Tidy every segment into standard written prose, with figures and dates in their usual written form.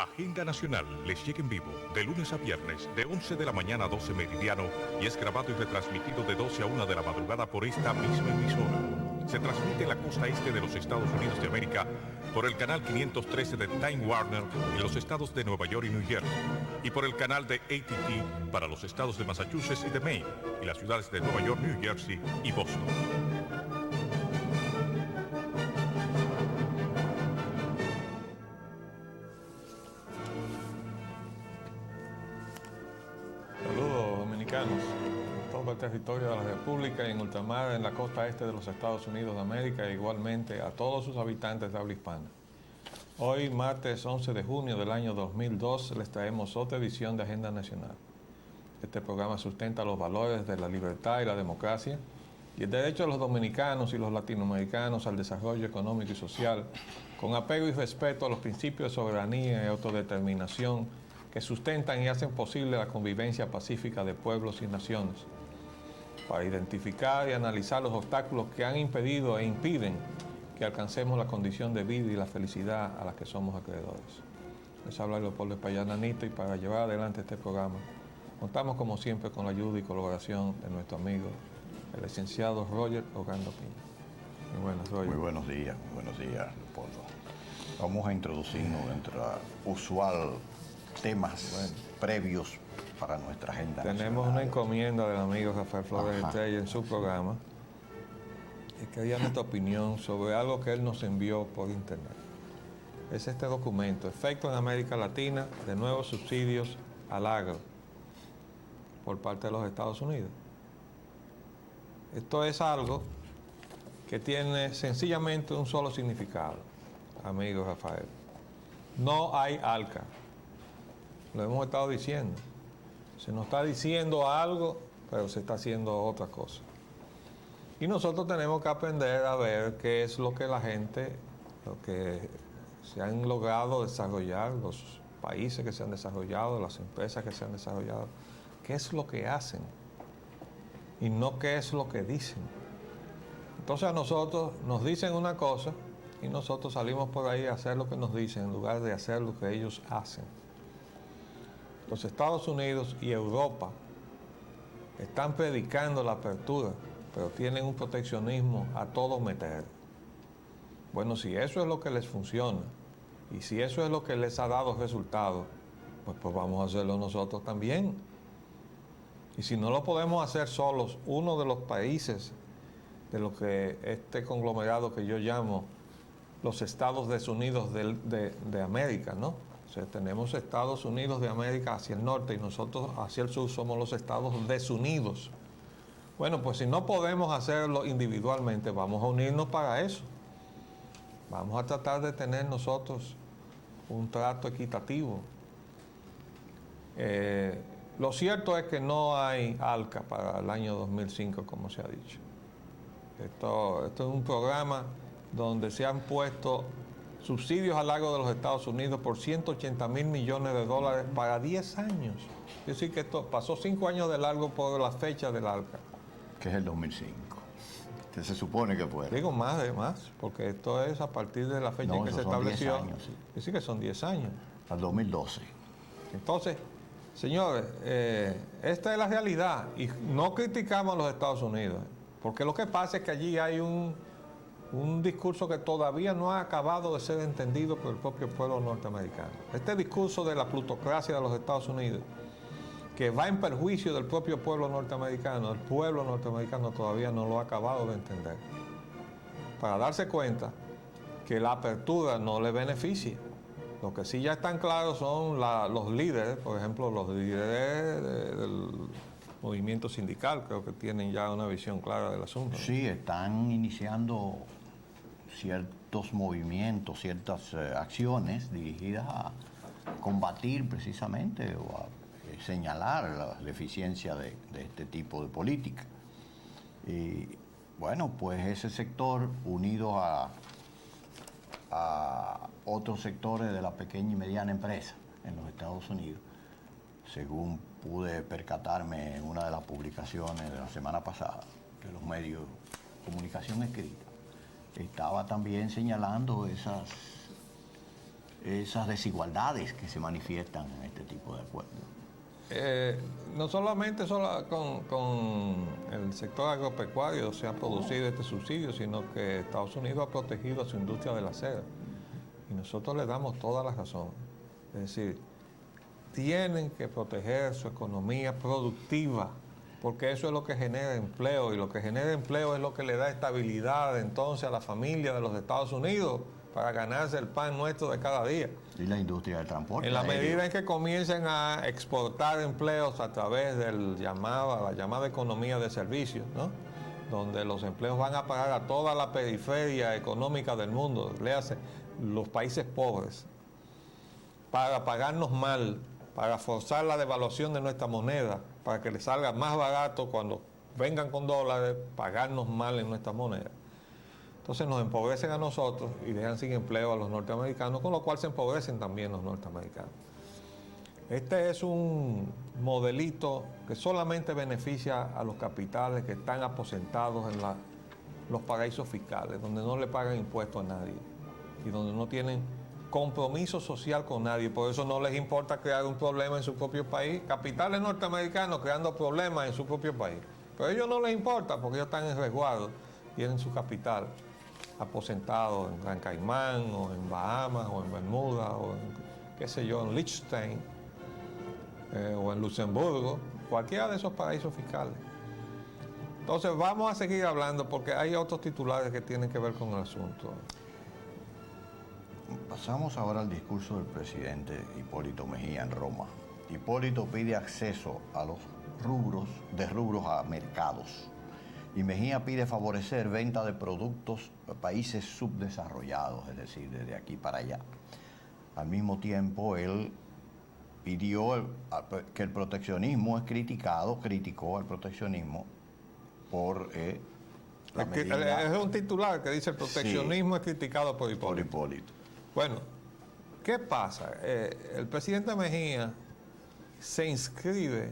Agenda Nacional les llega en vivo de lunes a viernes de 11 de la mañana a 12 meridiano y es grabado y retransmitido de 12 a 1 de la madrugada por esta misma emisora. Se transmite en la costa este de los Estados Unidos de América por el canal 513 de Time Warner en los estados de Nueva York y New Jersey y por el canal de AT&T para los estados de Massachusetts y de Maine y las ciudades de Nueva York, New Jersey y Boston. Saludos dominicanos en todo el territorio de la República y en ultramar en la costa este de los Estados Unidos de América e igualmente a todos sus habitantes de habla hispana. Hoy, martes 11 de junio del año 2002, les traemos otra edición de Agenda Nacional. Este programa sustenta los valores de la libertad y la democracia y el derecho de los dominicanos y los latinoamericanos al desarrollo económico y social, con apego y respeto a los principios de soberanía y autodeterminación que sustentan y hacen posible la convivencia pacífica de pueblos y naciones, para identificar y analizar los obstáculos que han impedido e impiden que alcancemos la condición de vida y la felicidad a la que somos acreedores. Les habla Leopoldo Espaillán Anito y para llevar adelante este programa contamos como siempre con la ayuda y colaboración de nuestro amigo, el licenciado Roger Ogando Piña. Muy buenas, Roger. Muy buenos días, Leopoldo. Vamos a introducirnos dentro de usual temas previos para nuestra agenda Tenemos nacional. una encomienda del amigo Rafael Flores Estrella en su programa y quería nuestra opinión sobre algo que él nos envió por internet. Es este documento, Efecto en América Latina de nuevos subsidios al agro por parte de los Estados Unidos. Esto es algo que tiene sencillamente un solo significado, amigo Rafael. No hay ALCA. Lo hemos estado diciendo. Se nos está diciendo algo, pero se está haciendo otra cosa. Y nosotros tenemos que aprender a ver qué es lo que la gente, lo que se han logrado desarrollar, los países que se han desarrollado, las empresas que se han desarrollado, qué es lo que hacen y no qué es lo que dicen. Entonces a nosotros nos dicen una cosa y nosotros salimos por ahí a hacer lo que nos dicen en lugar de hacer lo que ellos hacen. Los Estados Unidos y Europa están predicando la apertura, pero tienen un proteccionismo a todo meter. Bueno, si eso es lo que les funciona y si eso es lo que les ha dado resultados, pues vamos a hacerlo nosotros también. Y si no lo podemos hacer solos, uno de los países de lo que este conglomerado que yo llamo los Estados Unidos de América, ¿no? O sea, tenemos Estados Unidos de América hacia el norte y nosotros hacia el sur somos los Estados desunidos. Bueno, pues si no podemos hacerlo individualmente, vamos a unirnos para eso. Vamos a tratar de tener nosotros un trato equitativo. Lo cierto es que no hay ALCA para el año 2005, como se ha dicho. Esto es un programa donde se han puesto subsidios al agro de los Estados Unidos por 180,000 millones de dólares para 10 años. Es decir, que esto pasó 5 años de largo por la fecha del ALCA. Que es el 2005. Que se supone que fuera. Digo más, porque esto es a partir de la fecha en que se estableció. 10 años, sí. Es decir, que son 10 años. Al 2012. Entonces, señores, esta es la realidad y no criticamos a los Estados Unidos, porque lo que pasa es que allí hay un discurso que todavía no ha acabado de ser entendido por el propio pueblo norteamericano. Este discurso de la plutocracia de los Estados Unidos, que va en perjuicio del propio pueblo norteamericano, el pueblo norteamericano todavía no lo ha acabado de entender, para darse cuenta que la apertura no le beneficia. Lo que sí ya están claros son los líderes, por ejemplo, los líderes del movimiento sindical, creo que tienen ya una visión clara del asunto, ¿no? Sí, están iniciando ciertos movimientos, ciertas acciones dirigidas a combatir precisamente o a señalar la deficiencia de este tipo de política. Y bueno, pues ese sector, unido a otros sectores de la pequeña y mediana empresa en los Estados Unidos, según pude percatarme en una de las publicaciones de la semana pasada de los medios de comunicación escrita, estaba también señalando esas desigualdades que se manifiestan en este tipo de acuerdos? No solamente con el sector agropecuario se ha producido este subsidio, sino que Estados Unidos ha protegido a su industria de la seda. Y nosotros le damos toda la razón. Es decir, tienen que proteger su economía productiva, porque eso es lo que genera empleo, y lo que genera empleo es lo que le da estabilidad entonces a la familia de los Estados Unidos para ganarse el pan nuestro de cada día. Y la industria del transporte. En la medida en que comiencen a exportar empleos a través de la llamada economía de servicios, ¿no? Donde los empleos van a parar a toda la periferia económica del mundo, léase, los países pobres, para pagarnos mal, para forzar la devaluación de nuestra moneda, para que les salga más barato cuando vengan con dólares, pagarnos mal en nuestra moneda. Entonces nos empobrecen a nosotros y dejan sin empleo a los norteamericanos, con lo cual se empobrecen también los norteamericanos. Este es un modelito que solamente beneficia a los capitales que están aposentados en los paraísos fiscales, donde no le pagan impuestos a nadie y donde no tienen compromiso social con nadie. Por eso no les importa crear un problema en su propio país. Capitales norteamericanos creando problemas en su propio país. Pero a ellos no les importa porque ellos están en resguardo, tienen su capital aposentado en Gran Caimán, o en Bahamas, o en Bermuda, o en, qué sé yo, en Liechtenstein, o en Luxemburgo, cualquiera de esos paraísos fiscales. Entonces vamos a seguir hablando porque hay otros titulares que tienen que ver con el asunto. Pasamos ahora al discurso del presidente Hipólito Mejía en Roma. Hipólito pide acceso a los rubros a mercados. Y Mejía pide favorecer venta de productos a países subdesarrollados, es decir, desde aquí para allá. Al mismo tiempo, él pidió que el proteccionismo criticó el proteccionismo por la medida. Es un titular que dice el proteccionismo Sí, es criticado por Hipólito. Por Hipólito. Bueno, ¿qué pasa? El presidente Mejía se inscribe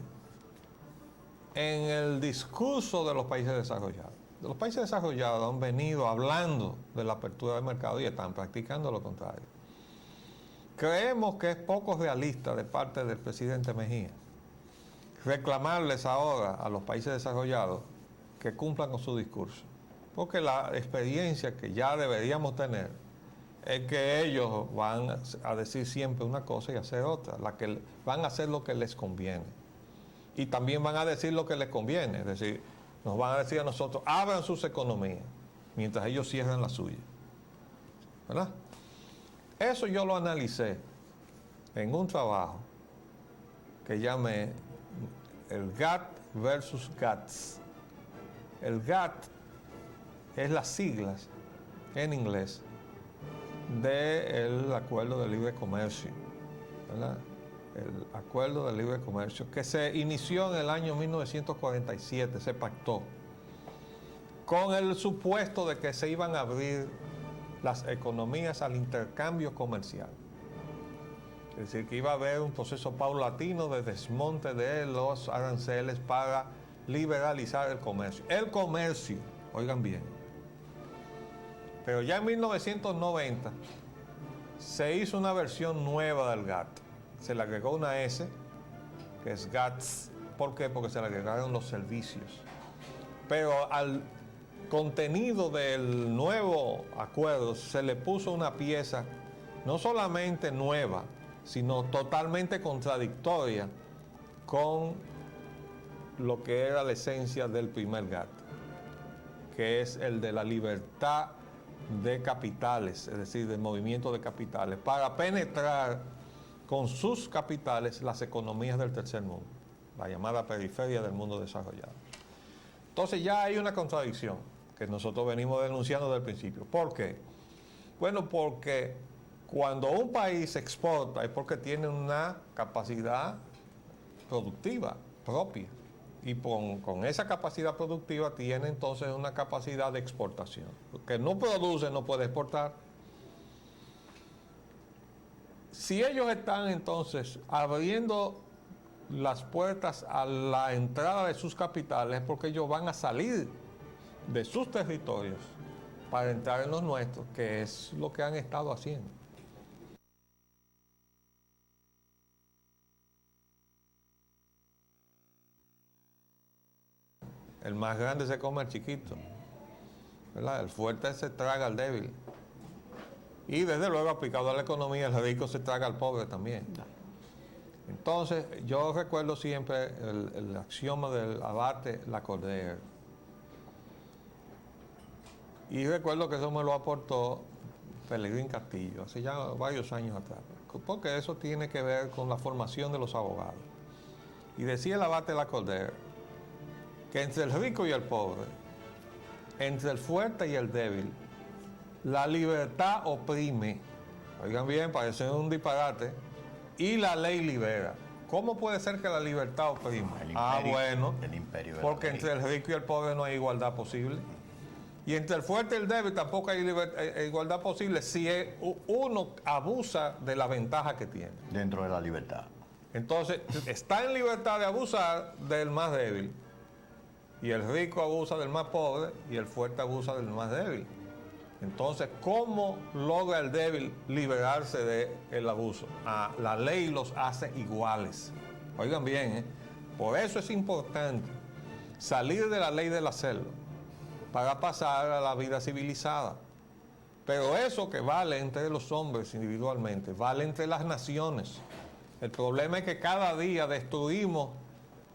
en el discurso de los países desarrollados. Los países desarrollados han venido hablando de la apertura del mercado y están practicando lo contrario. Creemos que es poco realista de parte del presidente Mejía reclamarles ahora a los países desarrollados que cumplan con su discurso, porque la experiencia que ya deberíamos tener es que ellos van a decir siempre una cosa y hacer otra, van a hacer lo que les conviene. Y también van a decir lo que les conviene, es decir, nos van a decir a nosotros, abran sus economías, mientras ellos cierran la suya. ¿Verdad? Eso yo lo analicé en un trabajo que llamé el GATT versus GATS. El GATT es las siglas en inglés del Acuerdo de Libre Comercio, ¿verdad? El Acuerdo de Libre Comercio, que se inició en el año 1947, se pactó, con el supuesto de que se iban a abrir las economías al intercambio comercial. Es decir, que iba a haber un proceso paulatino de desmonte de los aranceles para liberalizar el comercio. El comercio, oigan bien. Pero ya en 1990 se hizo una versión nueva del GATT. Se le agregó una S, que es GATS. ¿Por qué? Porque se le agregaron los servicios. Pero al contenido del nuevo acuerdo se le puso una pieza no solamente nueva, sino totalmente contradictoria con lo que era la esencia del primer GATT, que es el de la libertad de capitales, es decir, del movimiento de capitales, para penetrar con sus capitales las economías del tercer mundo, la llamada periferia del mundo desarrollado. Entonces ya hay una contradicción que nosotros venimos denunciando desde el principio. ¿Por qué? Bueno, porque cuando un país exporta es porque tiene una capacidad productiva propia, y con esa capacidad productiva tiene entonces una capacidad de exportación. Lo que no produce no puede exportar. Si ellos están entonces abriendo las puertas a la entrada de sus capitales, es porque ellos van a salir de sus territorios para entrar en los nuestros, que es lo que han estado haciendo. El más grande se come al chiquito, ¿verdad? El fuerte se traga al débil. Y desde luego, aplicado a la economía, el rico se traga al pobre también. Entonces, yo recuerdo siempre el axioma del abate la cordera. Y recuerdo que eso me lo aportó Pelegrín Castillo, hace ya varios años atrás, porque eso tiene que ver con la formación de los abogados. Y decía el abate la cordera que entre el rico y el pobre, entre el fuerte y el débil, la libertad oprime. Oigan bien, parece un disparate. Y la ley libera. ¿Cómo puede ser que la libertad oprima? Bueno, el imperio porque entre el rico y el pobre no hay igualdad posible. Y entre el fuerte y el débil tampoco hay igualdad posible si uno abusa de la ventaja que tiene. Dentro de la libertad. Entonces, está en libertad de abusar del más débil. Y el rico abusa del más pobre y el fuerte abusa del más débil. Entonces, ¿cómo logra el débil liberarse del abuso? La ley los hace iguales. Oigan bien, por eso es importante salir de la ley de la selva para pasar a la vida civilizada. Pero eso que vale entre los hombres individualmente, vale entre las naciones. El problema es que cada día destruimos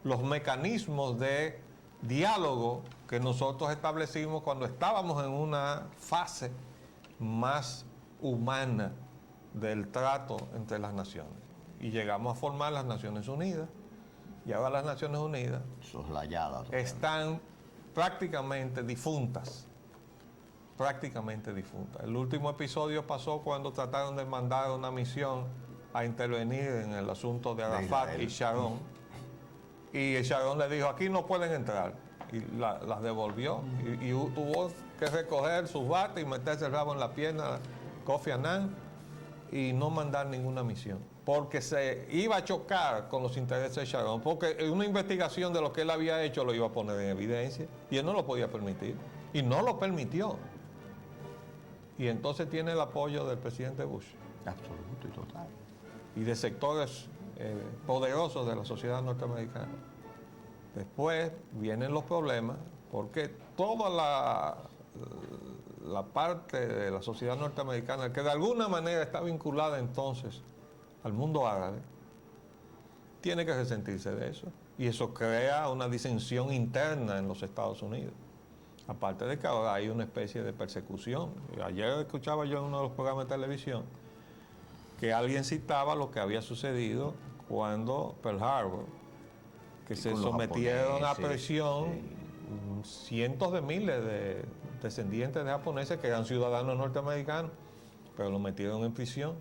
los mecanismos de diálogo que nosotros establecimos cuando estábamos en una fase más humana del trato entre las naciones. Y llegamos a formar las Naciones Unidas. Y ahora las Naciones Unidas soslayadas están prácticamente difuntas. Prácticamente difuntas. El último episodio pasó cuando trataron de mandar una misión a intervenir en el asunto de Arafat y Sharon. Y Sharon le dijo, aquí no pueden entrar. Y las devolvió. Y tuvo que recoger sus bates y meterse el rabo en la pierna Kofi Annan y no mandar ninguna misión. Porque se iba a chocar con los intereses de Sharon. Porque una investigación de lo que él había hecho lo iba a poner en evidencia. Y él no lo podía permitir. Y no lo permitió. Y entonces tiene el apoyo del presidente Bush. Absoluto y total. Y de sectores poderosos de la sociedad norteamericana. Después vienen los problemas porque toda la parte de la sociedad norteamericana que de alguna manera está vinculada entonces al mundo árabe, tiene que resentirse de eso. Y eso crea una disensión interna en los Estados Unidos. Aparte de que ahora hay una especie de persecución. Ayer escuchaba yo en uno de los programas de televisión que alguien citaba lo que había sucedido cuando Pearl Harbor, que se sometieron a presión cientos de miles de descendientes de japoneses que eran ciudadanos norteamericanos, pero los metieron en prisión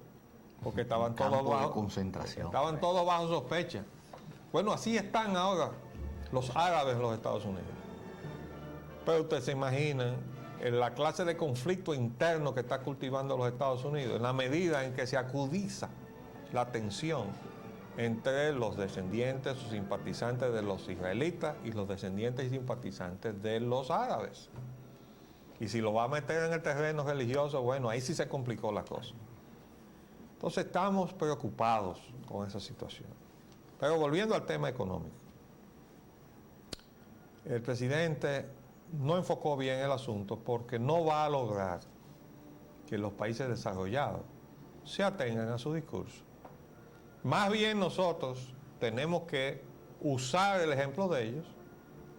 porque estaban todos bajo concentración. Estaban todos bajo sospecha. Bueno, así están ahora los árabes en los Estados Unidos. Pero ustedes se imaginan en la clase de conflicto interno que está cultivando los Estados Unidos, en la medida en que se acudiza la tensión entre los descendientes o simpatizantes de los israelitas y los descendientes y simpatizantes de los árabes. Y si lo va a meter en el terreno religioso, bueno, ahí sí se complicó la cosa. Entonces estamos preocupados con esa situación. Pero volviendo al tema económico, el presidente no enfocó bien el asunto porque no va a lograr que los países desarrollados se atengan a su discurso. Más bien nosotros tenemos que usar el ejemplo de ellos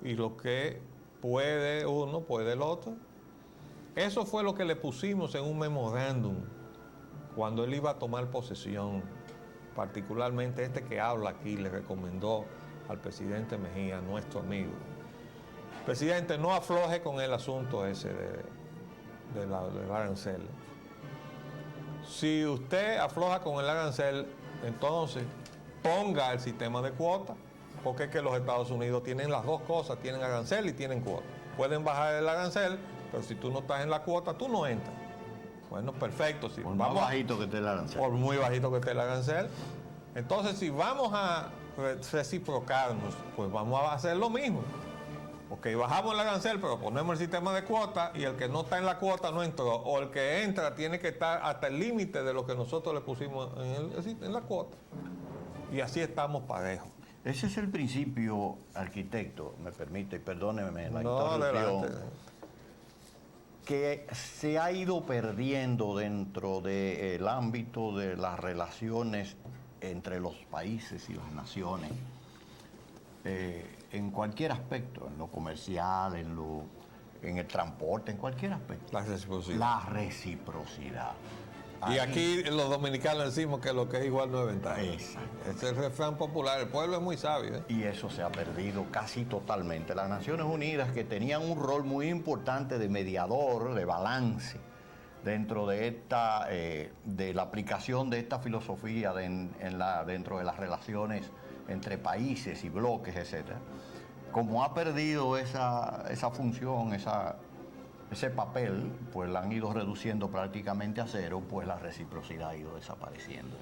y lo que puede uno, puede el otro. Eso fue lo que le pusimos en un memorándum cuando él iba a tomar posesión, particularmente este que habla aquí, le recomendó al presidente Mejía, nuestro amigo. Presidente, no afloje con el asunto ese del arancel. Si usted afloja con el arancel, entonces ponga el sistema de cuotas, porque es que los Estados Unidos tienen las dos cosas, tienen arancel y tienen cuota. Pueden bajar el arancel, pero si tú no estás en la cuota, tú no entras. Bueno, perfecto. Si por más bajito que esté el arancel. Por muy bajito que esté el arancel. Entonces, si vamos a reciprocarnos, pues vamos a hacer lo mismo. Ok, bajamos el arancel, pero ponemos el sistema de cuota y el que no está en la cuota no entró. O el que entra tiene que estar hasta el límite de lo que nosotros le pusimos en la cuota. Y así estamos parejos. Ese es el principio, arquitecto, me permite, y perdóneme la No, interrupción, adelante. que se ha ido perdiendo dentro del ámbito de las relaciones entre los países y las naciones, en cualquier aspecto, en lo comercial, en el transporte, en cualquier aspecto. La reciprocidad. La reciprocidad. Y Ahí- aquí los dominicanos decimos que lo que es igual no es ventaja. Exacto. Ese es el refrán popular. El pueblo es muy sabio, ¿eh? Y eso se ha perdido casi totalmente. Las Naciones Unidas, que tenían un rol muy importante de mediador, de balance, dentro de de la aplicación de esta filosofía dentro de las relaciones entre países y bloques, etcétera, como ha perdido esa función, ese papel, pues la han ido reduciendo prácticamente a cero, pues la reciprocidad ha ido desapareciendo.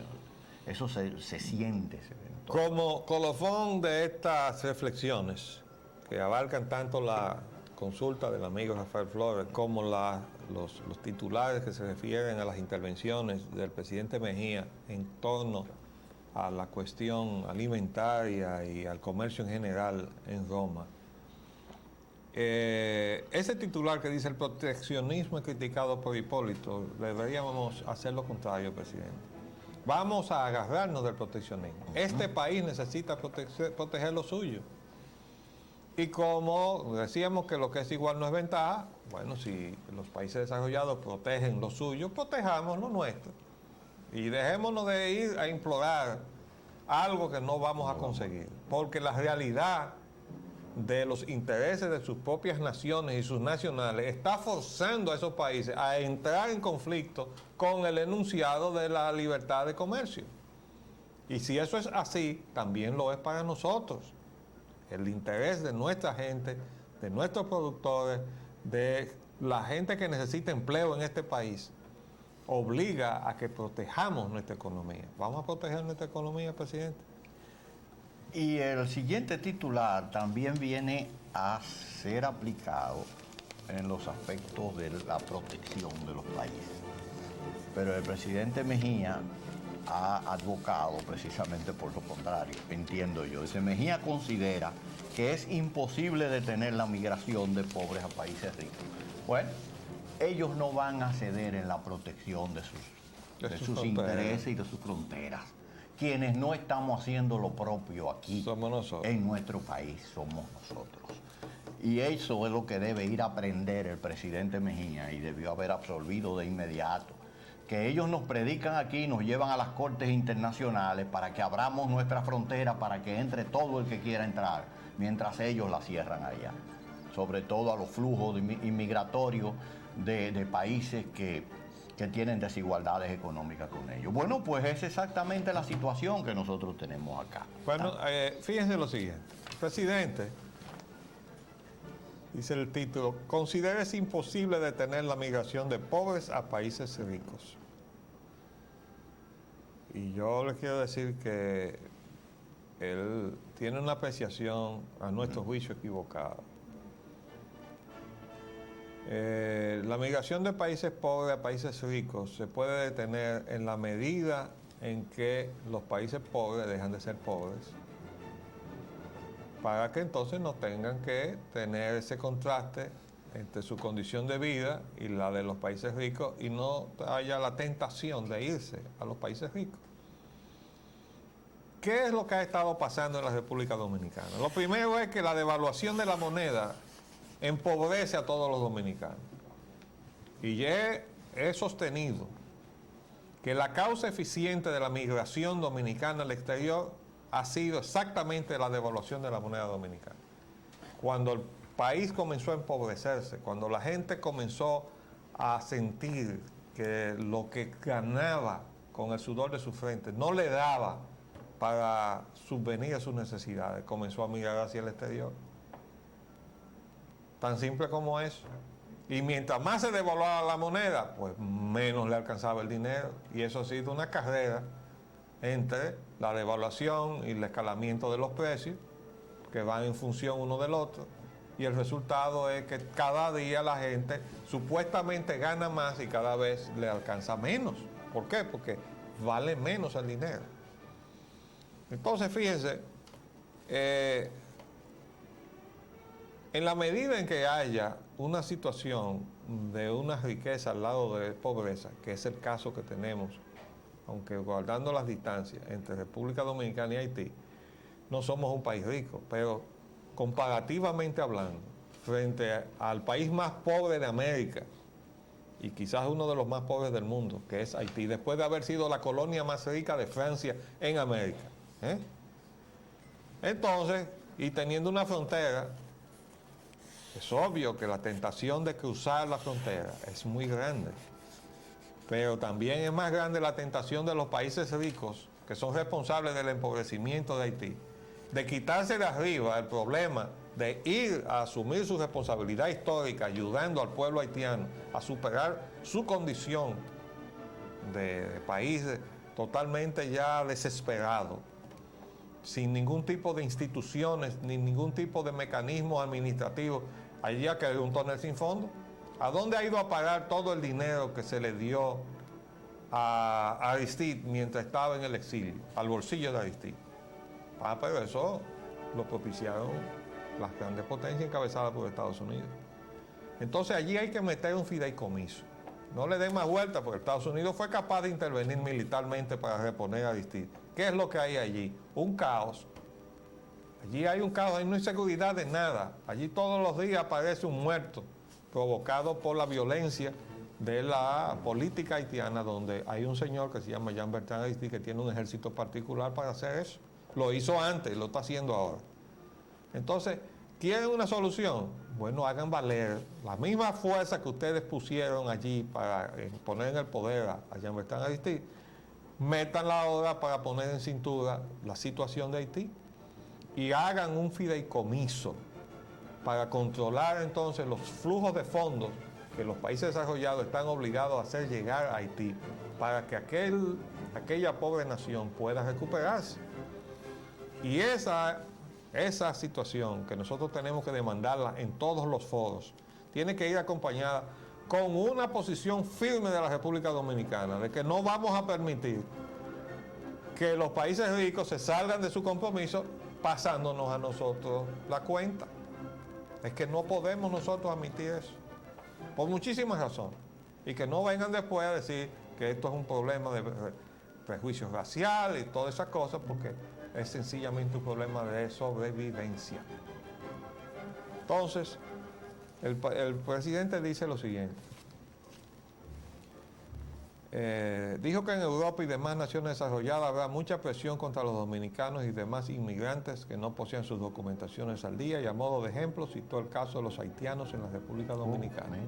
Eso se siente. Se ve en todo. Como colofón de estas reflexiones, que abarcan tanto la consulta del amigo Rafael Flores como los titulares que se refieren a las intervenciones del presidente Mejía en torno a la cuestión alimentaria y al comercio en general en Roma. Ese titular que dice el proteccionismo es criticado por Hipólito, deberíamos hacer lo contrario, presidente. Vamos a agarrarnos del proteccionismo. Este país necesita proteger lo suyo. Y como decíamos que lo que es igual no es ventaja, bueno, si los países desarrollados protegen lo suyo, protejamos lo nuestro. Y dejémonos de ir a implorar algo que no vamos a conseguir. Porque la realidad de los intereses de sus propias naciones y sus nacionales está forzando a esos países a entrar en conflicto con el enunciado de la libertad de comercio. Y si eso es así, también lo es para nosotros. El interés de nuestra gente, de nuestros productores, de la gente que necesita empleo en este país, obliga a que protejamos nuestra economía. ¿Vamos a proteger nuestra economía, presidente? Y el siguiente titular también viene a ser aplicado en los aspectos de la protección de los países. Pero el presidente Mejía ha advocado precisamente por lo contrario, entiendo yo. Dice, Mejía considera que es imposible detener la migración de pobres a países ricos. Bueno, ellos no van a ceder en la protección de sus intereses y de sus fronteras. Quienes no estamos haciendo lo propio aquí, Somos nosotros. en nuestro país, somos nosotros. Y eso es lo que debe ir a aprender el presidente Mejía y debió haber absorbido de inmediato. Que ellos nos predican aquí, nos llevan a las cortes internacionales para que abramos nuestra frontera, para que entre todo el que quiera entrar, mientras ellos la cierran allá. Sobre todo a los flujos inmigratorios de países que tienen desigualdades económicas con ellos. Bueno, pues es exactamente la situación que nosotros tenemos acá. Bueno, fíjense lo siguiente. Presidente, dice el título, considera es imposible detener la migración de pobres a países ricos. Y yo les quiero decir que él tiene una apreciación a nuestro juicio equivocada. La migración de países pobres a países ricos se puede detener en la medida en que los países pobres dejan de ser pobres, para que entonces no tengan que tener ese contraste entre su condición de vida y la de los países ricos y no haya la tentación de irse a los países ricos. ¿Qué es lo que ha estado pasando en la República Dominicana? Lo primero es que la devaluación de la moneda empobrece a todos los dominicanos. Y he sostenido que la causa eficiente de la migración dominicana al exterior ha sido exactamente la devaluación de la moneda dominicana. Cuando el país comenzó a empobrecerse, cuando la gente comenzó a sentir que lo que ganaba con el sudor de su frente no le daba para subvenir a sus necesidades, comenzó a migrar hacia el exterior. Tan simple como eso. Y mientras más se devaluaba la moneda, pues menos le alcanzaba el dinero. Y eso ha sido una carrera entre la devaluación y el escalamiento de los precios, que van en función uno del otro. Y el resultado es que cada día la gente supuestamente gana más y cada vez le alcanza menos. ¿Por qué? Porque vale menos el dinero. Entonces, fíjense, En la medida en que haya una situación de una riqueza al lado de pobreza, que es el caso que tenemos, aunque guardando las distancias entre República Dominicana y Haití, no somos un país rico, pero comparativamente hablando, frente al país más pobre de América, y quizás uno de los más pobres del mundo, que es Haití, después de haber sido la colonia más rica de Francia en América. Entonces, y teniendo una frontera, es obvio que la tentación de cruzar la frontera es muy grande, pero también es más grande la tentación de los países ricos, que son responsables del empobrecimiento de Haití, de quitarse de arriba el problema de ir a asumir su responsabilidad histórica, ayudando al pueblo haitiano a superar su condición de país totalmente ya desesperado, sin ningún tipo de instituciones, ni ningún tipo de mecanismo administrativo. Allí ha quedado un túnel sin fondo. ¿A dónde ha ido a parar todo el dinero que se le dio a Aristide mientras estaba en el exilio? Al bolsillo de Aristide. Pero eso lo propiciaron las grandes potencias encabezadas por Estados Unidos. Entonces allí hay que meter un fideicomiso. No le den más vuelta, porque Estados Unidos fue capaz de intervenir militarmente para reponer a Aristide. ¿Qué es lo que hay allí? Un caos. Allí hay un caos, hay no inseguridad de nada. Allí todos los días aparece un muerto provocado por la violencia de la política haitiana, donde hay un señor que se llama Jean-Bertrand Aristide que tiene un ejército particular para hacer eso. Lo hizo antes, lo está haciendo ahora. Entonces, ¿quieren una solución? Bueno, hagan valer la misma fuerza que ustedes pusieron allí para poner en el poder a Jean-Bertrand Aristide, métanla ahora para poner en cintura la situación de Haití y hagan un fideicomiso para controlar entonces los flujos de fondos que los países desarrollados están obligados a hacer llegar a Haití para que aquella pobre nación pueda recuperarse. Y esa situación que nosotros tenemos que demandarla en todos los foros tiene que ir acompañada con una posición firme de la República Dominicana, de que no vamos a permitir que los países ricos se salgan de su compromiso pasándonos a nosotros la cuenta. Es que no podemos nosotros admitir eso, por muchísimas razones, y que no vengan después a decir que esto es un problema de prejuicio racial y todas esas cosas, porque es sencillamente un problema de sobrevivencia. Entonces, el presidente dice lo siguiente. Dijo que en Europa y demás naciones desarrolladas habrá mucha presión contra los dominicanos y demás inmigrantes que no posean sus documentaciones al día, y a modo de ejemplo citó el caso de los haitianos en la República Dominicana.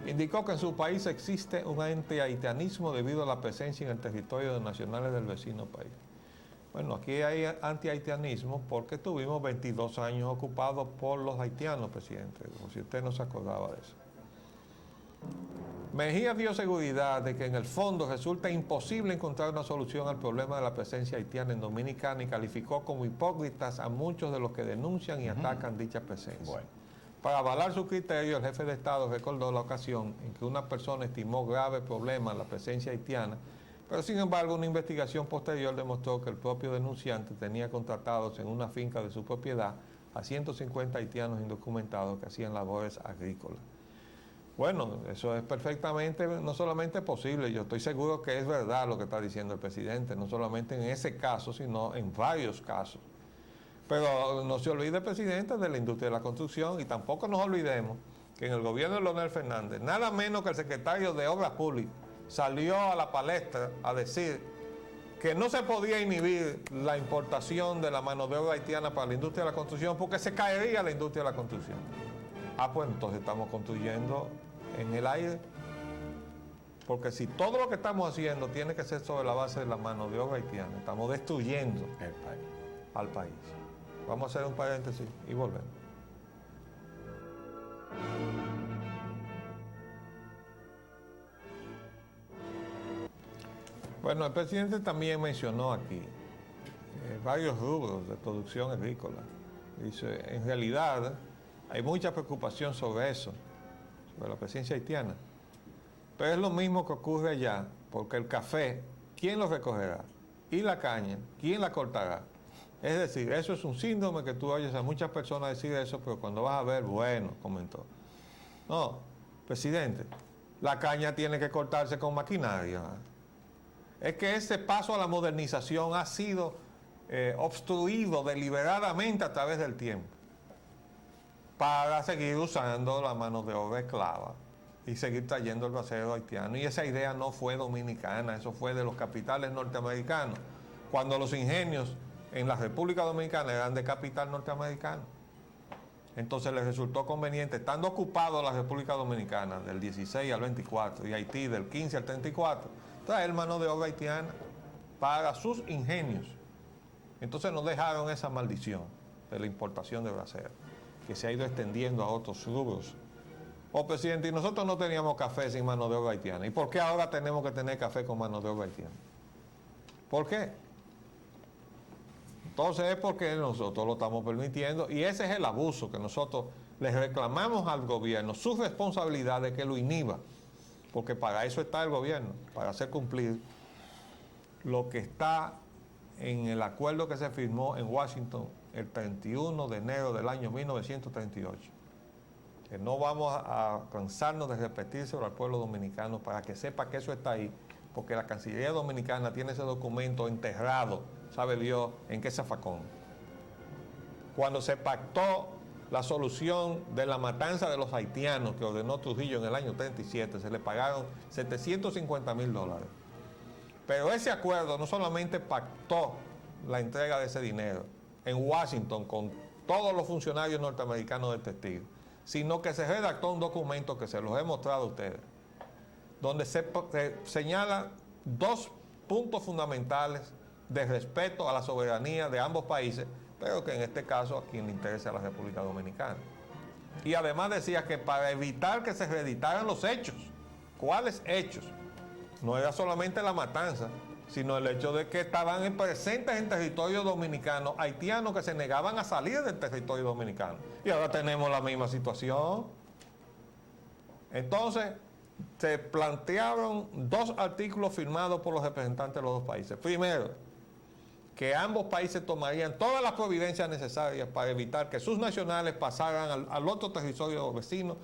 Indicó que en su país existe un anti-haitianismo debido a la presencia en el territorio de nacionales del vecino país. Bueno, aquí hay anti-haitianismo porque tuvimos 22 años ocupados por los haitianos, presidente, como si usted no se acordaba de eso. Mejía dio seguridad de que en el fondo resulta imposible encontrar una solución al problema de la presencia haitiana en Dominicana y calificó como hipócritas a muchos de los que denuncian y atacan dicha presencia. Bueno. Para avalar su criterio, el jefe de Estado recordó la ocasión en que una persona estimó grave problema en la presencia haitiana, pero sin embargo una investigación posterior demostró que el propio denunciante tenía contratados en una finca de su propiedad a 150 haitianos indocumentados que hacían labores agrícolas. Bueno, eso es perfectamente, no solamente posible, yo estoy seguro que es verdad lo que está diciendo el presidente, no solamente en ese caso, sino en varios casos. Pero no se olvide, presidente, de la industria de la construcción, y tampoco nos olvidemos que en el gobierno de Leonel Fernández, nada menos que el secretario de Obras Públicas salió a la palestra a decir que no se podía inhibir la importación de la mano de obra haitiana para la industria de la construcción porque se caería la industria de la construcción. Pues entonces estamos construyendo en el aire, porque si todo lo que estamos haciendo tiene que ser sobre la base de la mano de obra haitiana, estamos destruyendo al país. Vamos a hacer un paréntesis y volvemos. Bueno, el presidente también mencionó aquí varios rubros de producción agrícola. Dice, en realidad hay mucha preocupación sobre eso, sobre la presencia haitiana. Pero es lo mismo que ocurre allá, porque el café, ¿quién lo recogerá? Y la caña, ¿quién la cortará? Es decir, eso es un síndrome que tú oyes a muchas personas decir eso, pero cuando vas a ver, bueno, comentó. No, presidente, la caña tiene que cortarse con maquinaria. Es que ese paso a la modernización ha sido obstruido deliberadamente a través del tiempo para seguir usando la mano de obra esclava y seguir trayendo el acero haitiano. Y esa idea no fue dominicana, eso fue de los capitales norteamericanos, cuando los ingenios en la República Dominicana eran de capital norteamericano. Entonces les resultó conveniente, estando ocupado la República Dominicana del 16 al 24 y Haití del 15 al 34, traer mano de obra haitiana para sus ingenios. Entonces nos dejaron esa maldición de la importación de acero, que se ha ido extendiendo a otros rubros. Oh, presidente, y nosotros no teníamos café sin mano de obra haitiana. ¿Y por qué ahora tenemos que tener café con mano de obra haitiana? ¿Por qué? Entonces es porque nosotros lo estamos permitiendo y ese es el abuso que nosotros les reclamamos al gobierno, su responsabilidad de que lo inhiba, porque para eso está el gobierno, para hacer cumplir lo que está en el acuerdo que se firmó en Washington el 31 de enero del año 1938. Que no vamos a cansarnos de repetírselo al pueblo dominicano para que sepa que eso está ahí, porque la Cancillería Dominicana tiene ese documento enterrado, sabe Dios en qué zafacón. Cuando se pactó la solución de la matanza de los haitianos que ordenó Trujillo en el año 37, se le pagaron $750,000. Pero ese acuerdo no solamente pactó la entrega de ese dinero en Washington con todos los funcionarios norteamericanos del testigo, sino que se redactó un documento que se los he mostrado a ustedes, donde se señalan dos puntos fundamentales de respeto a la soberanía de ambos países, pero que en este caso a quien le interesa a la República Dominicana. Y además decía que para evitar que se reeditaran los hechos, ¿cuáles hechos? No era solamente la matanza, sino el hecho de que estaban presentes en territorio dominicano haitianos que se negaban a salir del territorio dominicano. Y ahora tenemos la misma situación. Entonces, se plantearon dos artículos firmados por los representantes de los dos países. Primero, que ambos países tomarían todas las providencias necesarias para evitar que sus nacionales pasaran al otro territorio vecino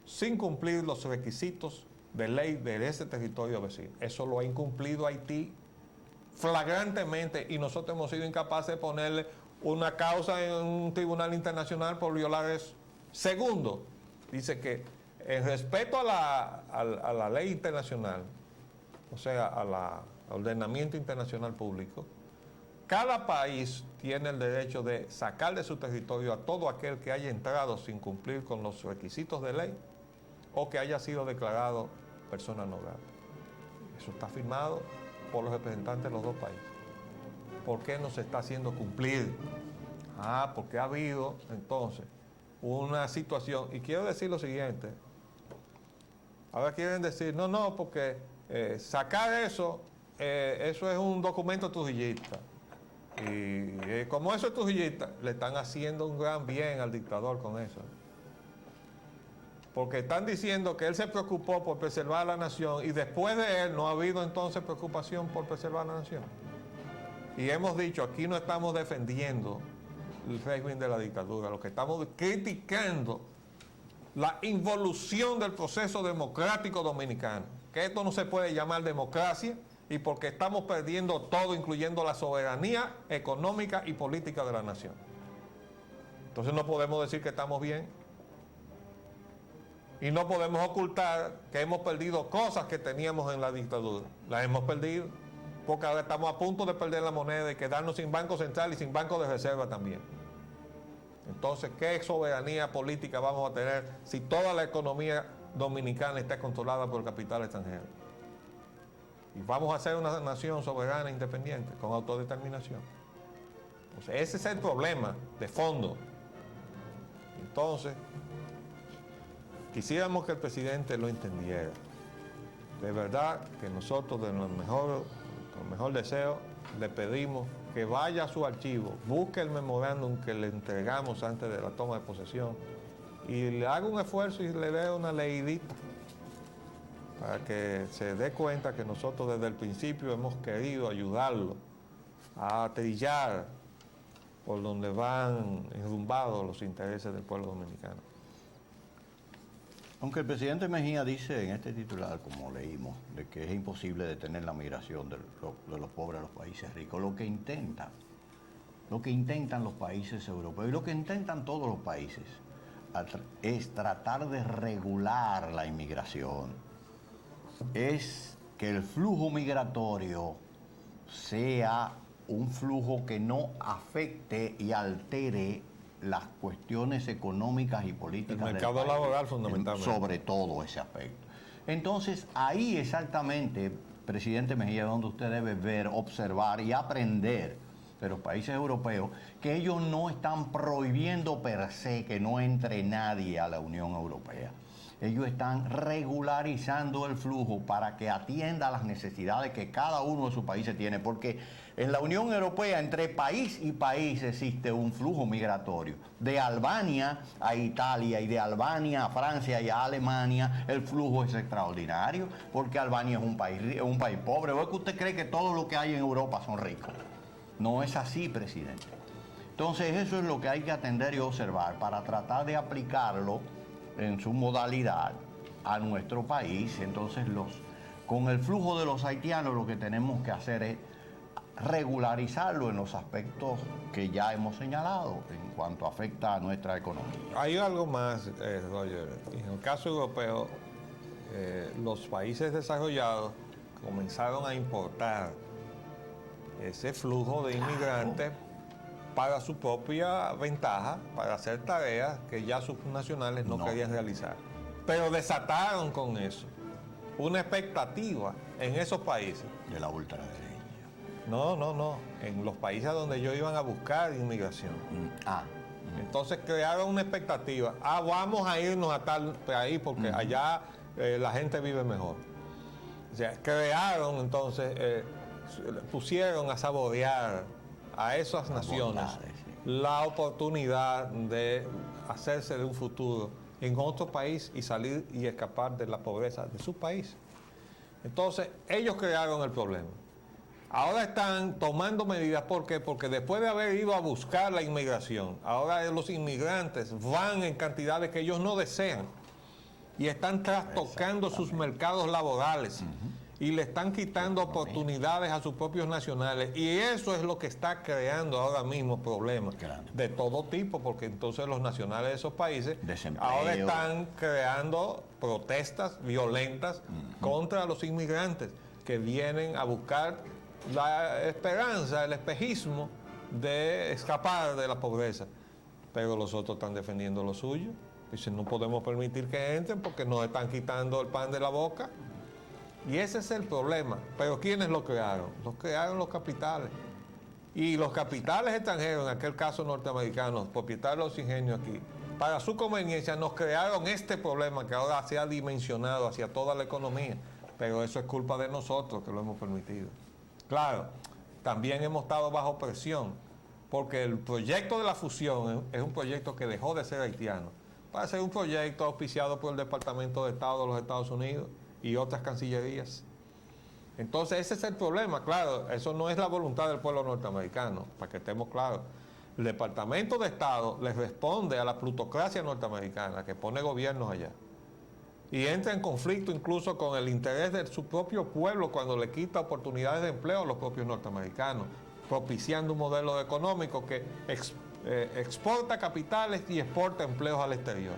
sin cumplir los requisitos de ley de ese territorio vecino. Eso lo ha incumplido Haití flagrantemente y nosotros hemos sido incapaces de ponerle una causa en un tribunal internacional por violar eso. Segundo, dice que en respeto a la ley internacional, o sea, al ordenamiento internacional público, cada país tiene el derecho de sacar de su territorio a todo aquel que haya entrado sin cumplir con los requisitos de ley o que haya sido declarado persona no grata. Eso está firmado por los representantes de los dos países. ¿Por qué no se está haciendo cumplir? Porque ha habido entonces una situación, y quiero decir lo siguiente, ahora quieren decir, no, porque sacar eso es un documento trujillista. Y como eso es trujillista, le están haciendo un gran bien al dictador con eso. Porque están diciendo que él se preocupó por preservar a la nación y después de él no ha habido entonces preocupación por preservar a la nación. Y hemos dicho, aquí no estamos defendiendo el régimen de la dictadura, lo que estamos criticando la involución del proceso democrático dominicano, que esto no se puede llamar democracia y porque estamos perdiendo todo, incluyendo la soberanía económica y política de la nación. Entonces no podemos decir que estamos bien. Y no podemos ocultar que hemos perdido cosas que teníamos en la dictadura. Las hemos perdido, porque ahora estamos a punto de perder la moneda y quedarnos sin Banco Central y sin Banco de Reserva también. Entonces, ¿qué soberanía política vamos a tener si toda la economía dominicana está controlada por el capital extranjero? Y vamos a ser una nación soberana e independiente, con autodeterminación. Entonces, ese es el problema de fondo. Entonces, quisiéramos que el presidente lo entendiera. De verdad que nosotros, con el mejor deseo, le pedimos que vaya a su archivo, busque el memorándum que le entregamos antes de la toma de posesión y le haga un esfuerzo y le dé una leidita para que se dé cuenta que nosotros desde el principio hemos querido ayudarlo a trillar por donde van enrumbados los intereses del pueblo dominicano. Aunque el presidente Mejía dice en este titular, como leímos, de que es imposible detener la migración de los pobres a los países ricos, lo que intentan los países europeos y lo que intentan todos los países es tratar de regular la inmigración, es que el flujo migratorio sea un flujo que no afecte y altere las cuestiones económicas y políticas el del mercado país, laboral fundamentalmente. sobre todo ese aspecto. Entonces, ahí exactamente, presidente Mejía, donde usted debe ver, observar y aprender de los países europeos, que ellos no están prohibiendo per se que no entre nadie a la Unión Europea. Ellos están regularizando el flujo para que atienda las necesidades que cada uno de sus países tiene, porque en la Unión Europea, entre país y país, existe un flujo migratorio. De Albania a Italia y de Albania a Francia y a Alemania, el flujo es extraordinario, porque Albania es un país pobre. ¿O es que usted cree que todo lo que hay en Europa son ricos? No es así, presidente. Entonces, eso es lo que hay que atender y observar para tratar de aplicarlo en su modalidad a nuestro país. Entonces, con el flujo de los haitianos, lo que tenemos que hacer es regularizarlo en los aspectos que ya hemos señalado en cuanto afecta a nuestra economía. Hay algo más, Roger. En el caso europeo, los países desarrollados comenzaron a importar ese flujo de inmigrantes para su propia ventaja, para hacer tareas que ya sus nacionales no querían realizar. Pero desataron con eso una expectativa en esos países. De la ultraderecha. No. En los países donde ellos iban a buscar inmigración. Entonces crearon una expectativa. Vamos a irnos a tal país porque allá la gente vive mejor. O sea, crearon entonces, pusieron a saborear a esas naciones la oportunidad de hacerse de un futuro en otro país y salir y escapar de la pobreza de su país. Entonces, ellos crearon el problema. Ahora están tomando medidas, ¿por qué? Porque después de haber ido a buscar la inmigración, ahora los inmigrantes van en cantidades que ellos no desean y están trastocando sus mercados laborales. Y le están quitando oportunidades a sus propios nacionales. Y eso es lo que está creando ahora mismo problemas de todo tipo, porque entonces los nacionales de esos países ahora están creando protestas violentas contra los inmigrantes que vienen a buscar la esperanza, el espejismo de escapar de la pobreza. Pero los otros están defendiendo lo suyo. Dicen, no podemos permitir que entren porque nos están quitando el pan de la boca. Y ese es el problema. Pero ¿quiénes lo crearon? Los crearon los capitales. Y los capitales extranjeros, en aquel caso norteamericanos, propietarios de los ingenios aquí, para su conveniencia nos crearon este problema que ahora se ha dimensionado hacia toda la economía. Pero eso es culpa de nosotros que lo hemos permitido. Claro, también hemos estado bajo presión, porque el proyecto de la fusión es un proyecto que dejó de ser haitiano para ser un proyecto auspiciado por el Departamento de Estado de los Estados Unidos y otras cancillerías. Entonces ese es el problema, claro, eso no es la voluntad del pueblo norteamericano, para que estemos claros. El Departamento de Estado le responde a la plutocracia norteamericana que pone gobiernos allá y entra en conflicto incluso con el interés de su propio pueblo cuando le quita oportunidades de empleo a los propios norteamericanos, propiciando un modelo económico que exporta capitales y exporta empleos al exterior.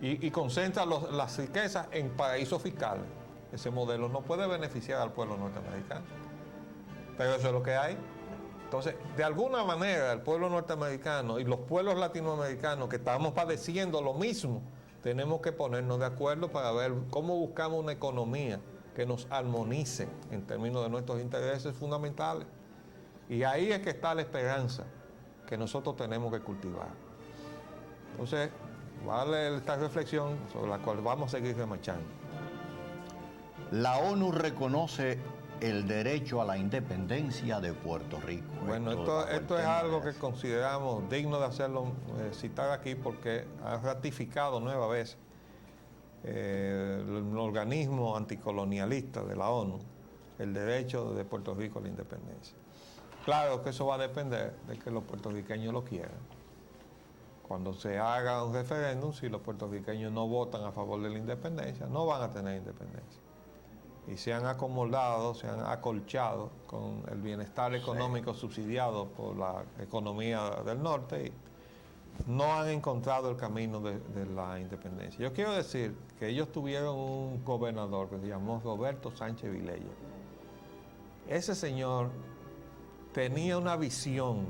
Y concentra las riquezas en paraísos fiscales. Ese modelo no puede beneficiar al pueblo norteamericano. Pero eso es lo que hay. Entonces, de alguna manera, el pueblo norteamericano y los pueblos latinoamericanos que estamos padeciendo lo mismo, tenemos que ponernos de acuerdo para ver cómo buscamos una economía que nos armonice en términos de nuestros intereses fundamentales. Y ahí es que está la esperanza que nosotros tenemos que cultivar. Entonces, vale esta reflexión sobre la cual vamos a seguir remarchando. La ONU reconoce el derecho a la independencia de Puerto Rico. Bueno, esto es algo que consideramos digno de hacerlo, citar aquí, porque ha ratificado nueva vez el organismo anticolonialista de la ONU el derecho de Puerto Rico a la independencia. Claro que eso va a depender de que los puertorriqueños lo quieran. Cuando se haga un referéndum, si los puertorriqueños no votan a favor de la independencia, no van a tener independencia. Y se han acomodado, se han acolchado con el bienestar económico subsidiado por la economía del norte y no han encontrado el camino de la independencia. Yo quiero decir que ellos tuvieron un gobernador que se llamó Roberto Sánchez Vilella. Ese señor tenía una visión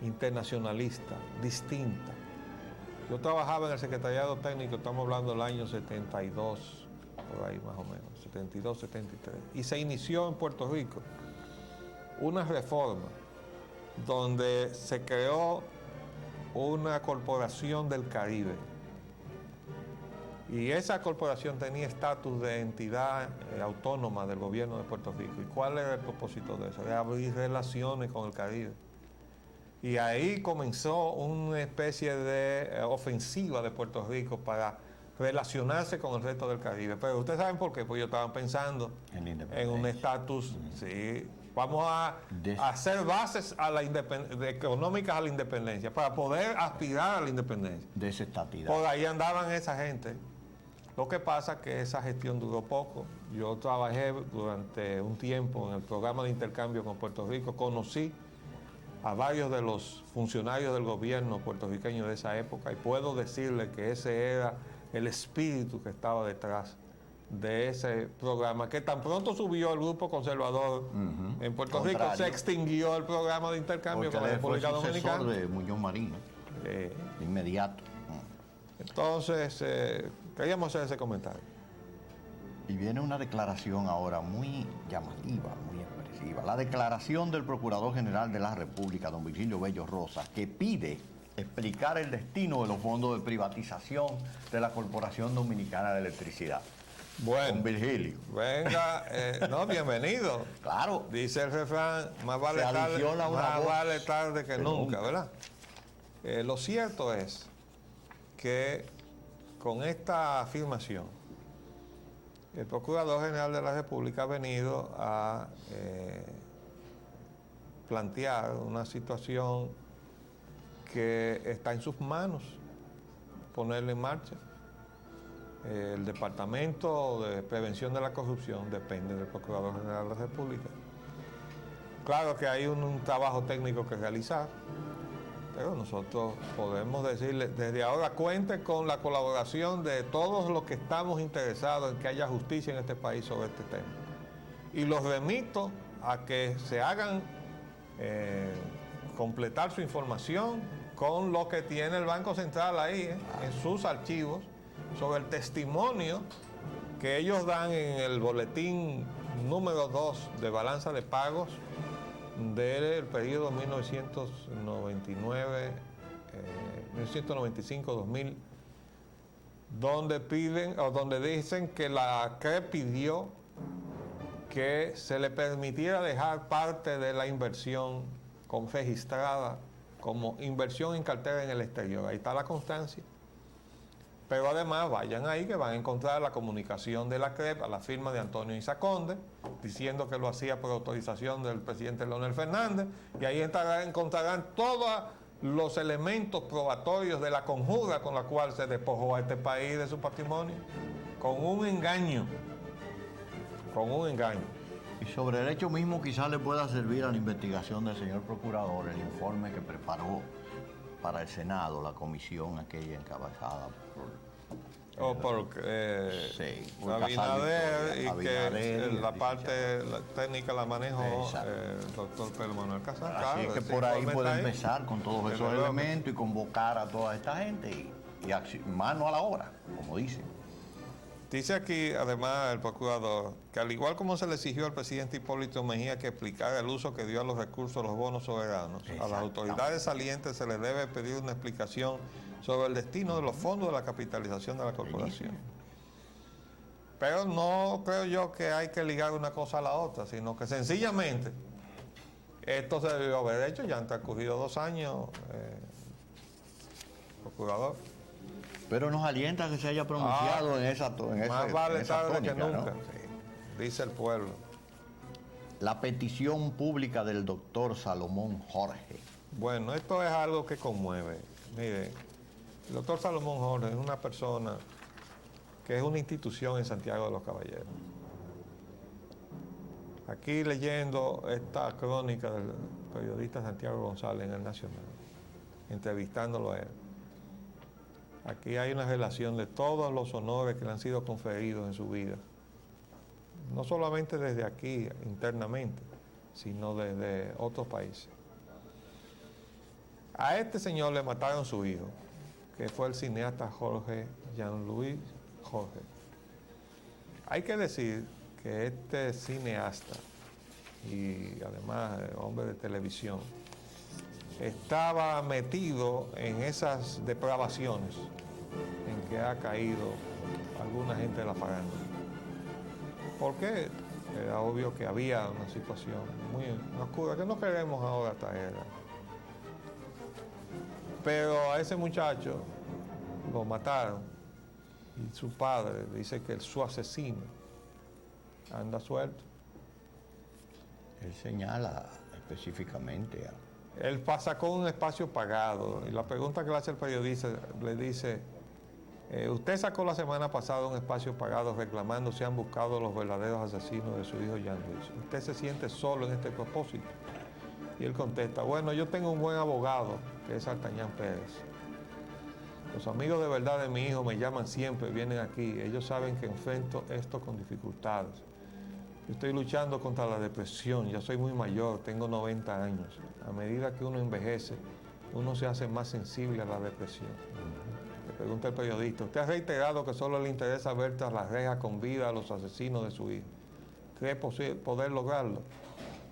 internacionalista distinta. Yo trabajaba en el secretariado técnico, estamos hablando del año 72, por ahí más o menos, 72, 73. Y se inició en Puerto Rico una reforma donde se creó una corporación del Caribe. Y esa corporación tenía estatus de entidad autónoma del gobierno de Puerto Rico. ¿Y cuál era el propósito de eso? De abrir relaciones con el Caribe. Y ahí comenzó una especie de ofensiva de Puerto Rico para relacionarse con el resto del Caribe. Pero ustedes saben por qué, porque ellos estaban pensando en un estatus, sí, vamos a hacer bases a la económicas a la independencia, para poder aspirar a la independencia. Desestatidad. Por ahí andaban esa gente. Lo que pasa es que esa gestión duró poco. Yo trabajé durante un tiempo en el programa de intercambio con Puerto Rico, conocí a varios de los funcionarios del gobierno puertorriqueño de esa época y puedo decirle que ese era el espíritu que estaba detrás de ese programa, que tan pronto subió el grupo conservador en Puerto Rico, se extinguió el programa de intercambio con la República Dominicana. De Muñoz Marín, de inmediato. Entonces, queríamos hacer ese comentario. Y viene una declaración ahora muy llamativa, muy expresiva. La declaración del Procurador General de la República, don Virgilio Bello Rosa, que pide explicar el destino de los fondos de privatización de la Corporación Dominicana de Electricidad. Bueno, don Virgilio. Venga, no, bienvenido. Claro. Dice el refrán, más vale tarde que nunca, ¿verdad? Lo cierto es que con esta afirmación, el Procurador General de la República ha venido a plantear una situación que está en sus manos, ponerla en marcha. El Departamento de Prevención de la Corrupción depende del Procurador General de la República. Claro que hay un trabajo técnico que realizar, pero nosotros podemos decirle, desde ahora cuente con la colaboración de todos los que estamos interesados en que haya justicia en este país sobre este tema. Y los remito a que se hagan completar su información con lo que tiene el Banco Central ahí, en sus archivos, sobre el testimonio que ellos dan en el boletín número 2 de balanza de pagos del periodo 1995-2000, donde piden o donde dicen que la CREP pidió que se le permitiera dejar parte de la inversión registrada como inversión en cartera en el exterior. Ahí está la constancia. Pero además vayan ahí que van a encontrar la comunicación de la CREP a la firma de Antonio Isaconde, diciendo que lo hacía por autorización del presidente Leonel Fernández, y ahí encontrarán todos los elementos probatorios de la conjura con la cual se despojó a este país de su patrimonio, con un engaño. Y sobre el hecho mismo quizás le pueda servir a la investigación del señor Procurador el informe que preparó para el Senado la comisión aquella encabezada por Abinader, y que la parte técnica la manejó el doctor Pedro Manuel Casar. Así es que por ahí puede empezar con todos esos elementos y convocar a toda esta gente y mano a la obra, como dicen. Dice aquí, además, el procurador, que al igual como se le exigió al presidente Hipólito Mejía que explicara el uso que dio a los recursos de los bonos soberanos, a las autoridades salientes se les debe pedir una explicación sobre el destino de los fondos de la capitalización de la corporación. Pero no creo yo que hay que ligar una cosa a la otra, sino que sencillamente esto se debió haber hecho, ya han transcurrido 2 años, procurador. Pero nos alienta a que se haya pronunciado en esa más vale tarde tónica, que nunca, ¿no? Sí. dice el pueblo. La petición pública del doctor Salomón Jorge. Bueno, esto es algo que conmueve. Mire, el doctor Salomón Jorge es una persona que es una institución en Santiago de los Caballeros. Aquí leyendo esta crónica del periodista Santiago González en El Nacional, entrevistándolo a él. Aquí hay una relación de todos los honores que le han sido conferidos en su vida. No solamente desde aquí, internamente, sino desde otros países. A este señor le mataron su hijo, que fue el cineasta Jorge Jean-Louis Jorge. Hay que decir que este cineasta, y además hombre de televisión, estaba metido en esas depravaciones en que ha caído alguna gente de la farándula. ¿Por qué? Era obvio que había una situación muy oscura que no queremos ahora traer. Pero a ese muchacho lo mataron y su padre dice que su asesino anda suelto. Él señala específicamente a... Él sacó un espacio pagado y la pregunta que le hace el periodista le dice, usted sacó la semana pasada un espacio pagado reclamando si han buscado los verdaderos asesinos de su hijo Jean-Louis. ¿Usted se siente solo en este propósito? Y él contesta, bueno, yo tengo un buen abogado, que es Artañán Pérez. Los amigos de verdad de mi hijo me llaman siempre, vienen aquí. Ellos saben que enfrento esto con dificultades. Yo estoy luchando contra la depresión, ya soy muy mayor, tengo 90 años. A medida que uno envejece, uno se hace más sensible a la depresión. Le pregunta el periodista, usted ha reiterado que solo le interesa ver tras las rejas con vida a los asesinos de su hijo. ¿Cree poder lograrlo?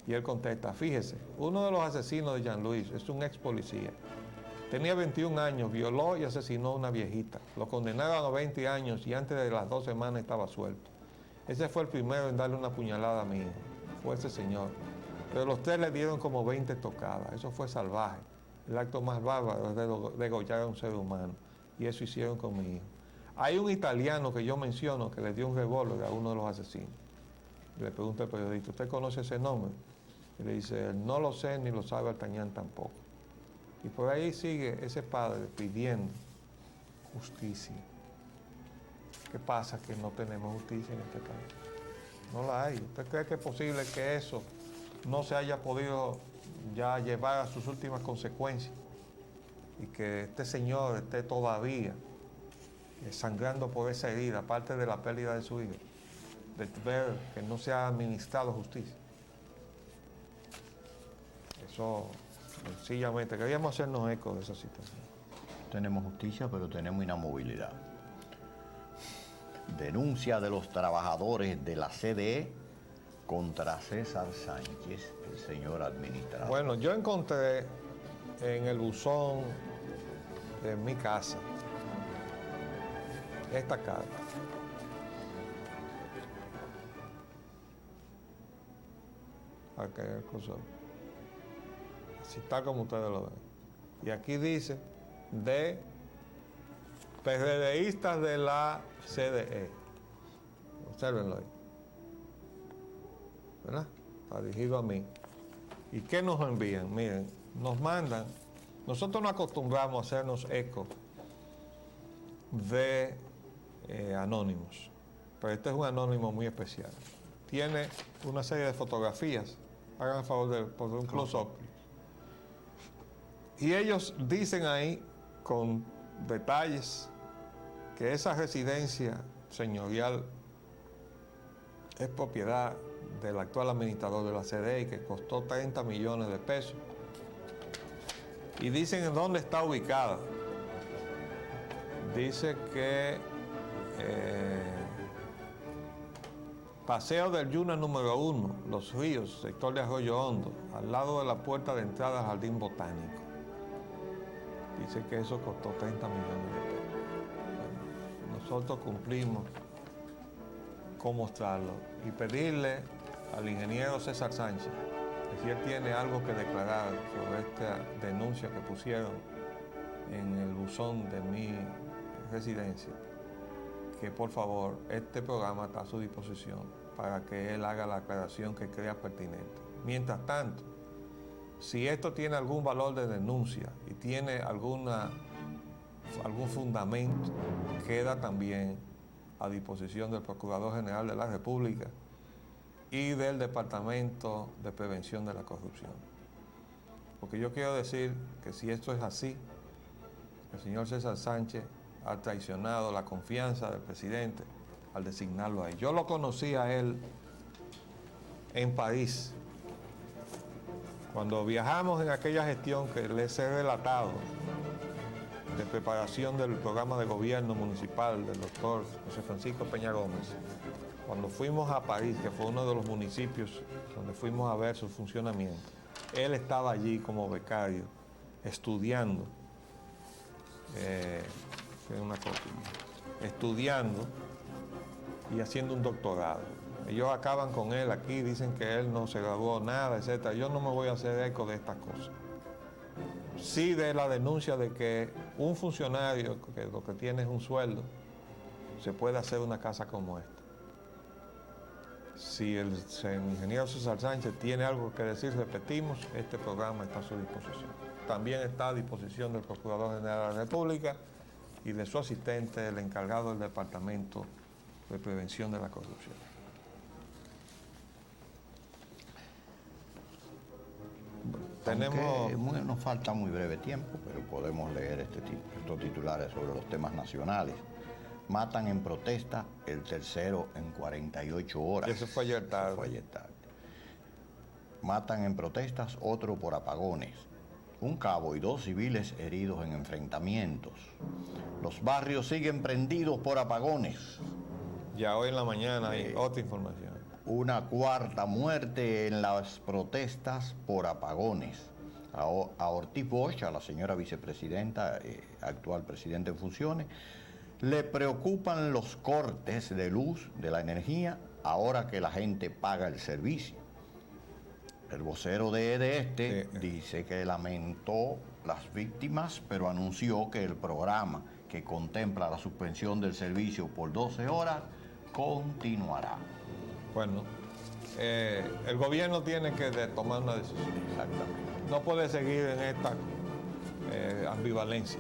Y él contesta, fíjese, uno de los asesinos de Jean-Louis es un ex policía. Tenía 21 años, violó y asesinó a una viejita. Lo condenaron a 20 años y antes de las 2 semanas estaba suelto. Ese fue el primero en darle una puñalada a mi hijo. Fue ese señor. Pero los 3 le dieron como 20 tocadas. Eso fue salvaje. El acto más bárbaro es degollar a un ser humano. Y eso hicieron con mi hijo. Hay un italiano que yo menciono que le dio un revólver a uno de los asesinos. Le pregunta el periodista, ¿usted conoce ese nombre? Y le dice, no lo sé ni lo sabe Artañán tampoco. Y por ahí sigue ese padre pidiendo justicia. ¿Qué pasa? Que no tenemos justicia en este país. No la hay. ¿Usted cree que es posible que eso no se haya podido ya llevar a sus últimas consecuencias? Y que este señor esté todavía sangrando por esa herida, aparte de la pérdida de su hijo, de ver que no se ha administrado justicia. Eso, sencillamente, queríamos hacernos eco de esa situación. Tenemos justicia, pero tenemos inamovilidad. Denuncia de los trabajadores de la CDE contra César Sánchez, el señor administrador. Bueno, yo encontré en el buzón de mi casa esta carta. Así tal como ustedes lo ven. Y aquí dice de PRDistas de la CDE. Obsérvenlo ahí. ¿Verdad? Está dirigido a mí. ¿Y qué nos envían? Miren, nos mandan. Nosotros no acostumbramos a hacernos eco de anónimos, pero este es un anónimo muy especial. Tiene una serie de fotografías. Hagan el favor de poner un close-up. Y ellos dicen ahí, con detalles, que esa residencia señorial es propiedad del actual administrador de la CDE y que costó 30 millones de pesos. Y dicen en dónde está ubicada. Dice que Paseo del Yuna número 1, Los Ríos, sector de Arroyo Hondo, al lado de la puerta de entrada al Jardín Botánico. Dice que eso costó 30 millones de pesos. Bueno, nosotros cumplimos con mostrarlo y pedirle al ingeniero César Sánchez que si él tiene algo que declarar sobre esta denuncia que pusieron en el buzón de mi residencia, que por favor, este programa está a su disposición para que él haga la aclaración que crea pertinente. Mientras tanto, si esto tiene algún valor de denuncia y tiene algún fundamento, queda también a disposición del Procurador General de la República y del Departamento de Prevención de la Corrupción. Porque yo quiero decir que si esto es así, el señor César Sánchez ha traicionado la confianza del presidente al designarlo ahí. Yo lo conocí a él en París, cuando viajamos en aquella gestión que les he relatado, de preparación del programa de gobierno municipal del doctor José Francisco Peña Gómez. Cuando fuimos a París, que fue uno de los municipios donde fuimos a ver su funcionamiento, él estaba allí como becario, estudiando, estudiando y haciendo un doctorado. Ellos acaban con él aquí, dicen que él no se graduó nada, etc. Yo no me voy a hacer eco de estas cosas. Sí de la denuncia de que un funcionario que lo que tiene es un sueldo, se puede hacer una casa como esta. Si el ingeniero César Sánchez tiene algo que decir, repetimos, este programa está a su disposición. También está a disposición del Procurador General de la República y de su asistente, el encargado del Departamento de Prevención de la Corrupción. Nos falta muy breve tiempo, pero podemos leer estos titulares sobre los temas nacionales. Matan en protesta el tercero en 48 horas. Eso fue ayer tarde. Matan en protestas otro por apagones. Un cabo y 2 civiles heridos en enfrentamientos. Los barrios siguen prendidos por apagones. Ya hoy en la mañana hay otra información. Una cuarta muerte en las protestas por apagones. A Ortiz Bosch, a la señora vicepresidenta, actual presidenta en funciones, le preocupan los cortes de luz, de la energía, ahora que la gente paga el servicio. El vocero de dice que lamentó las víctimas, pero anunció que el programa que contempla la suspensión del servicio por 12 horas continuará. Bueno, el gobierno tiene que tomar una decisión. Exactamente. No puede seguir en esta ambivalencia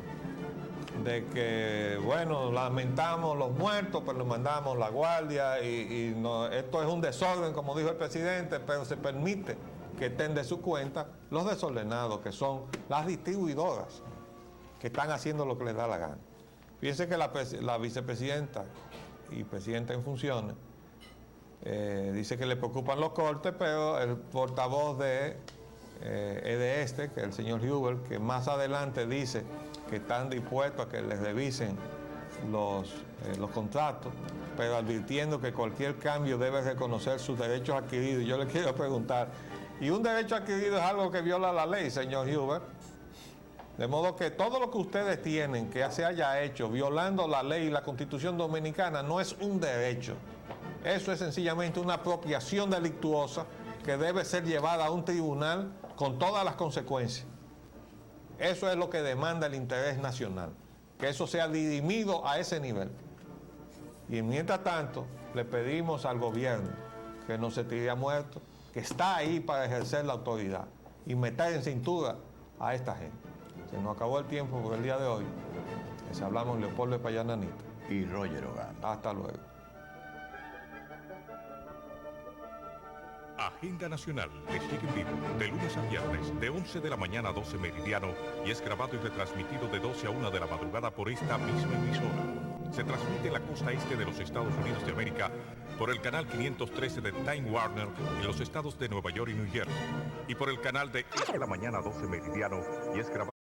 de que, bueno, lamentamos los muertos, pero le mandamos la guardia y no, esto es un desorden, como dijo el presidente, pero se permite que estén de su cuenta los desordenados, que son las distribuidoras, que están haciendo lo que les da la gana. Fíjense que la vicepresidenta y presidenta en funciones dice que le preocupan los cortes, pero el portavoz de EDE, que es el señor Huber, que más adelante dice que están dispuestos a que les revisen los contratos, pero advirtiendo que cualquier cambio debe reconocer sus derechos adquiridos. Yo le quiero preguntar, ¿y un derecho adquirido es algo que viola la ley, señor Huber? De modo que todo lo que ustedes tienen que se haya hecho violando la ley y la Constitución Dominicana no es un derecho. Eso es sencillamente una apropiación delictuosa que debe ser llevada a un tribunal con todas las consecuencias. Eso es lo que demanda el interés nacional, que eso sea dirimido a ese nivel. Y mientras tanto, le pedimos al gobierno que no se tire a muerto, que está ahí para ejercer la autoridad y meter en cintura a esta gente. Se nos acabó el tiempo por el día de hoy. Les hablamos Leopoldo de Payananita y Roger Ogando. Hasta luego. Agenda Nacional les llega en vivo de lunes a viernes de 11 de la mañana a 12 meridiano y es grabado y retransmitido de 12 a 1 de la madrugada por esta misma emisora. Se transmite en la costa este de los Estados Unidos de América por el canal 513 de Time Warner en los estados de Nueva York y New Jersey y por el canal de la mañana a 12 meridiano y es grabado